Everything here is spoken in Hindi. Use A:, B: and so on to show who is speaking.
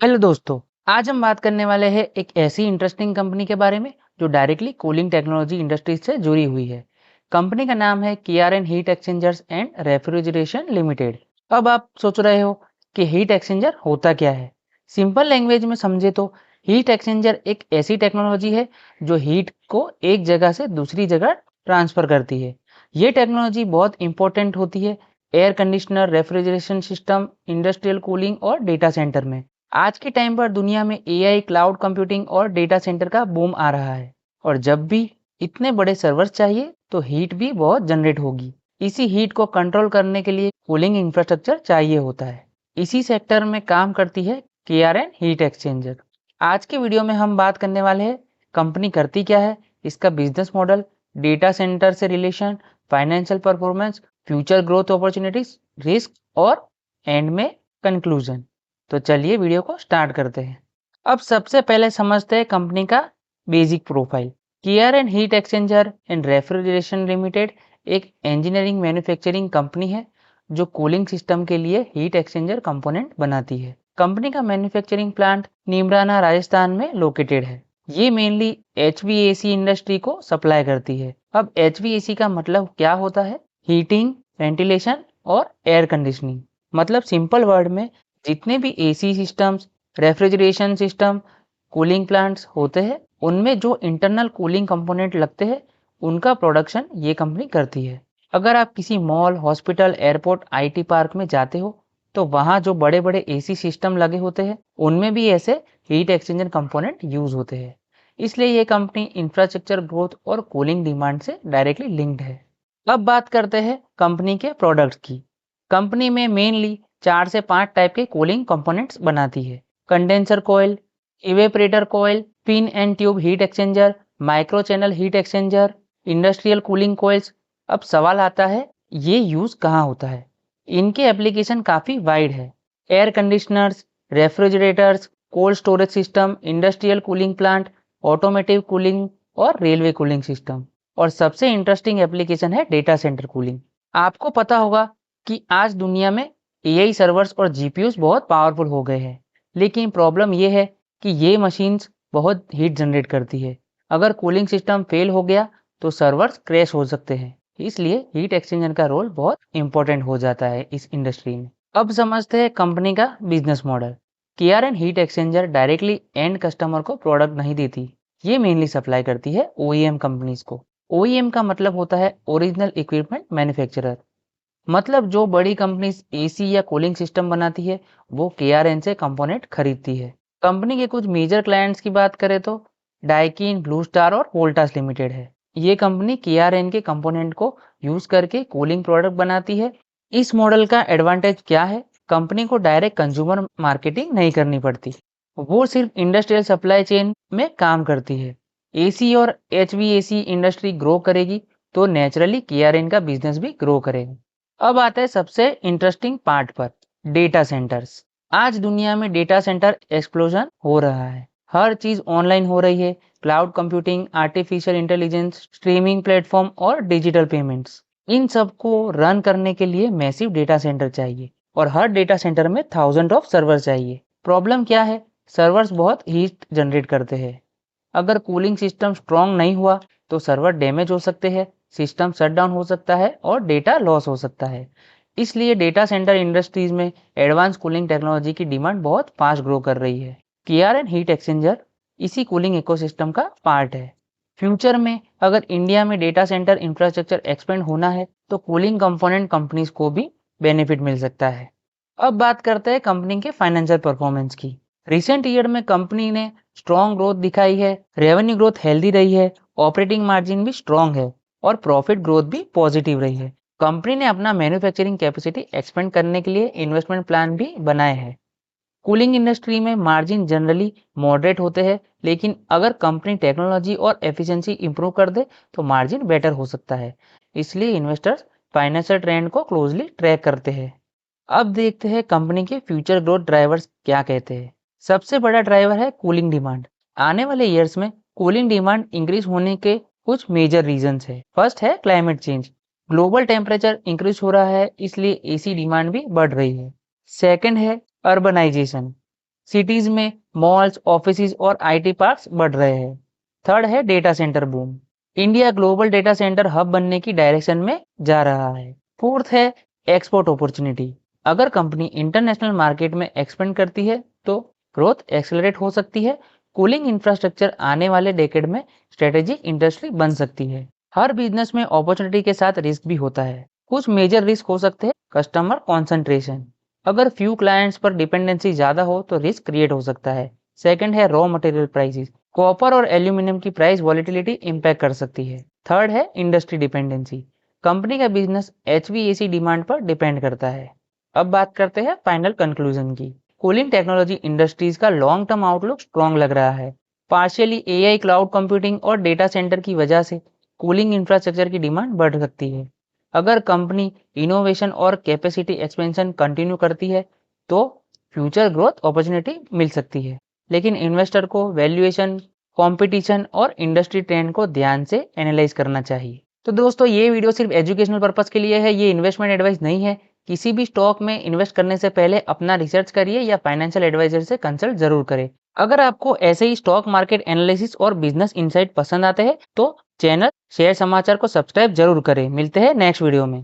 A: हेलो दोस्तों। आज हम बात करने वाले हैं एक ऐसी इंटरेस्टिंग कंपनी के बारे में जो डायरेक्टली कूलिंग टेक्नोलॉजी इंडस्ट्री से जुड़ी हुई है। कंपनी का नाम है KRN heat exchangers and refrigeration limited. अब आप सोच रहे हो कि हीट एक्सचेंजर होता क्या है। सिंपल लैंग्वेज में समझे तो हीट एक्सचेंजर एक ऐसी टेक्नोलॉजी है जो हीट को एक जगह से दूसरी जगह ट्रांसफर करती है। ये टेक्नोलॉजी बहुत इंपॉर्टेंट होती है air conditioner, refrigeration system, industrial cooling और डेटा सेंटर में। आज के टाइम पर दुनिया में एआई, क्लाउड कंप्यूटिंग और डेटा सेंटर का बूम आ रहा है और जब भी इतने बड़े सर्वर्स चाहिए तो हीट भी बहुत जनरेट होगी। इसी हीट को कंट्रोल करने के लिए कूलिंग इंफ्रास्ट्रक्चर चाहिए होता है। इसी सेक्टर में काम करती है केआरएन हीट एक्सचेंजर। आज के वीडियो में हम बात करने वाले हैं कंपनी करती क्या है, इसका बिजनेस मॉडल, डेटा सेंटर से relation, financial performance, future growth opportunities, risk और एंड में कंक्लूजन। तो चलिए वीडियो को स्टार्ट करते हैं। अब सबसे पहले समझते हैं कंपनी का basic profile. KRN heat exchanger and refrigeration limited एक इंजीनियरिंग मैन्युफैक्चरिंग कंपनी है जो कूलिंग सिस्टम के लिए हीट एक्सचेंजर कंपोनेंट बनाती है। कंपनी का मैन्युफैक्चरिंग प्लांट नीमराना राजस्थान में लोकेटेड है। ये मेनली एचवीएसी इंडस्ट्री को सप्लाई करती है। अब एचवीएसी का मतलब क्या होता है? हीटिंग, वेंटिलेशन और एयर कंडीशनिंग। मतलब सिंपल वर्ड में जितने भी AC systems, refrigeration system, cooling plants होते हैं उनमें जो इंटरनल कूलिंग कंपोनेंट लगते हैं उनका प्रोडक्शन ये कंपनी करती है। अगर आप किसी mall, hospital, airport, IT park में जाते हो तो वहाँ जो बड़े बड़े एसी सिस्टम लगे होते हैं उनमें भी ऐसे हीट एक्सचेंजर कंपोनेंट यूज होते हैं। इसलिए ये कंपनी इंफ्रास्ट्रक्चर ग्रोथ और कूलिंग डिमांड से डायरेक्टली लिंक्ड है। अब बात करते हैं कंपनी के प्रोडक्ट्स की। कंपनी में मेनली 4 से 5 टाइप के कूलिंग कंपोनेंट्स बनाती है। Condenser coil, evaporator coil, pin and tube heat exchanger, micro channel heat exchanger, industrial cooling coils. अब सवाल आता है ये यूज कहाँ होता है? इनके एप्लीकेशन काफी वाइड है। Air conditioners, refrigerators, cold storage system, industrial cooling plant, automotive cooling और रेलवे कूलिंग सिस्टम। और सबसे इंटरेस्टिंग एप्लीकेशन है डेटा सेंटर कूलिंग। आपको पता होगा कि आज दुनिया में एआई सर्वर्स और जीपीयूस बहुत पावरफुल हो गए हैं, लेकिन प्रॉब्लम यह है कि ये मशीन्स बहुत हीट जनरेट करती है। अगर कूलिंग सिस्टम फेल हो गया तो सर्वर्स क्रैश हो सकते हैं। इसलिए हीट एक्सचेंजर का रोल बहुत इंपॉर्टेंट हो जाता है इस इंडस्ट्री में। अब समझते हैं कंपनी का business model. KRN heat exchanger directly end customer को प्रोडक्ट नहीं देती, ये मेनली सप्लाई करती है ओईएम कंपनीज को। ओईएम का मतलब होता है ओरिजिनल इक्विपमेंट मैन्युफैक्चरर। मतलब जो बड़ी कंपनीज एसी या कूलिंग सिस्टम बनाती है वो केआरएन से कंपोनेंट खरीदती है। कंपनी के कुछ मेजर क्लाइंट्स की बात करें तो डाइकिन, ब्लू स्टार और वोल्टास लिमिटेड है। ये कंपनी केआरएन के कंपोनेंट को यूज करके कूलिंग प्रोडक्ट बनाती है। इस मॉडल का एडवांटेज क्या है? कंपनी को डायरेक्ट कंज्यूमर मार्केटिंग नहीं करनी पड़ती, वो सिर्फ इंडस्ट्रियल सप्लाई चेन में काम करती है। एसी और एचवीएसी इंडस्ट्री ग्रो करेगी तो नेचुरली केआरएन का बिजनेस भी ग्रो करेगा। अब आता है सबसे इंटरेस्टिंग पार्ट पर, डेटा सेंटर्स। आज दुनिया में डेटा सेंटर एक्सप्लोजन हो रहा है। हर चीज ऑनलाइन हो रही है। Cloud computing, artificial intelligence, streaming platform और डिजिटल पेमेंट्स, इन सबको रन करने के लिए मैसिव डेटा सेंटर चाहिए और हर डेटा सेंटर में थाउजेंड ऑफ सर्वर चाहिए। प्रॉब्लम क्या है? सर्वर्स बहुत हीट जनरेट करते हैं। अगर कूलिंग सिस्टम स्ट्रॉन्ग नहीं हुआ तो सर्वर डैमेज हो सकते हैं, सिस्टम शट डाउन हो सकता है और डेटा लॉस हो सकता है। इसलिए डेटा सेंटर इंडस्ट्रीज में एडवांस कूलिंग टेक्नोलॉजी की डिमांड बहुत फास्ट ग्रो कर रही है। केआरएन हीट एक्सचेंजर इसी कूलिंग इकोसिस्टम का पार्ट है। फ्यूचर में अगर इंडिया में डेटा सेंटर इंफ्रास्ट्रक्चर एक्सपेंड होना है तो कूलिंग कंपोनेंट कंपनीज को भी बेनिफिट मिल सकता है। अब बात करते हैं कंपनी के फाइनेंशियल परफॉर्मेंस की। रिसेंट ईयर में कंपनी ने स्ट्रॉन्ग ग्रोथ दिखाई है। रेवेन्यू ग्रोथ हेल्दी रही है, ऑपरेटिंग मार्जिन भी स्ट्रॉन्ग है और प्रॉफिट ग्रोथ भी पॉजिटिव रही है। कंपनी ने अपना मैन्युफैक्चरिंग कैपेसिटी एक्सपेंड करने के लिए इन्वेस्टमेंट प्लान भी बनाए हैं। कूलिंग इंडस्ट्री में मार्जिन जनरली मॉडरेट होते हैं, लेकिन अगर कंपनी टेक्नोलॉजी और एफिशिएंसी इंप्रूव कर दे तो मार्जिन बेटर हो सकता है। इसलिए इन्वेस्टर्स फाइनेंशियल ट्रेंड को क्लोजली ट्रैक करते हैं। अब देखते हैं कंपनी के फ्यूचर ग्रोथ ड्राइवर्स क्या कहते हैं। सबसे बड़ा ड्राइवर है कूलिंग डिमांड। आने वाले ईयर्स में कूलिंग डिमांड इंक्रीज होने के कुछ मेजर रीजंस है। फर्स्ट है climate change. Global temperature increase हो रहा है, इसलिए एसी डिमांड भी बढ़ रही है। सेकंड है अर्बनाइजेशन। सिटीज में मॉल्स, ऑफिस और आईटी पार्क्स बढ़ रहे हैं। थर्ड है data centre boom. India global data centre hub बनने की डायरेक्शन में जा रहा है। फोर्थ है एक्सपोर्ट अपॉर्चुनिटी। अगर कंपनी इंटरनेशनल मार्केट में एक्सपेंड करती है तो ग्रोथ एक्सेलरेट हो सकती है। कूलिंग इंफ्रास्ट्रक्चर आने वाले डेकेड में स्ट्रेटेजिक इंडस्ट्री बन सकती है। हर बिजनेस में अपॉर्चुनिटी के साथ रिस्क भी होता है। कुछ मेजर रिस्क हो सकते हैं। Customer concentration. अगर फ्यू क्लाइंट्स पर डिपेंडेंसी ज्यादा हो तो रिस्क क्रिएट हो सकता है। सेकंड है रॉ मटेरियल प्राइसेस। कॉपर और एल्यूमिनियम की प्राइस वॉलेटिलिटी इंपैक्ट कर सकती है। थर्ड है इंडस्ट्री डिपेंडेंसी। कंपनी का बिजनेस एचवीएसी डिमांड पर डिपेंड करता है। अब बात करते हैं फाइनल कंक्लूजन की। कूलिंग टेक्नोलॉजी इंडस्ट्रीज का लॉन्ग टर्म आउटलुक स्ट्रॉन्ग लग रहा है। पार्शियली एआई, क्लाउड कंप्यूटिंग और डेटा सेंटर की वजह से कूलिंग इंफ्रास्ट्रक्चर की डिमांड बढ़ सकती है। अगर कंपनी इनोवेशन और कैपेसिटी एक्सपेंशन कंटिन्यू करती है तो फ्यूचर ग्रोथ अपॉर्चुनिटी मिल सकती है। लेकिन इन्वेस्टर को वैल्यूएशन, कंपटीशन और इंडस्ट्री ट्रेंड को ध्यान से एनालाइज करना चाहिए। तो दोस्तों, ये वीडियो सिर्फ एजुकेशनल पर्पस के लिए है, ये इन्वेस्टमेंट एडवाइस नहीं है। किसी भी स्टॉक में इन्वेस्ट करने से पहले अपना रिसर्च करिए या फाइनेंशियल एडवाइजर से कंसल्ट जरूर करें। अगर आपको ऐसे ही स्टॉक मार्केट एनालिसिस और बिजनेस इनसाइट पसंद आते हैं तो चैनल शेयर समाचार को सब्सक्राइब जरूर करें। मिलते हैं नेक्स्ट वीडियो में।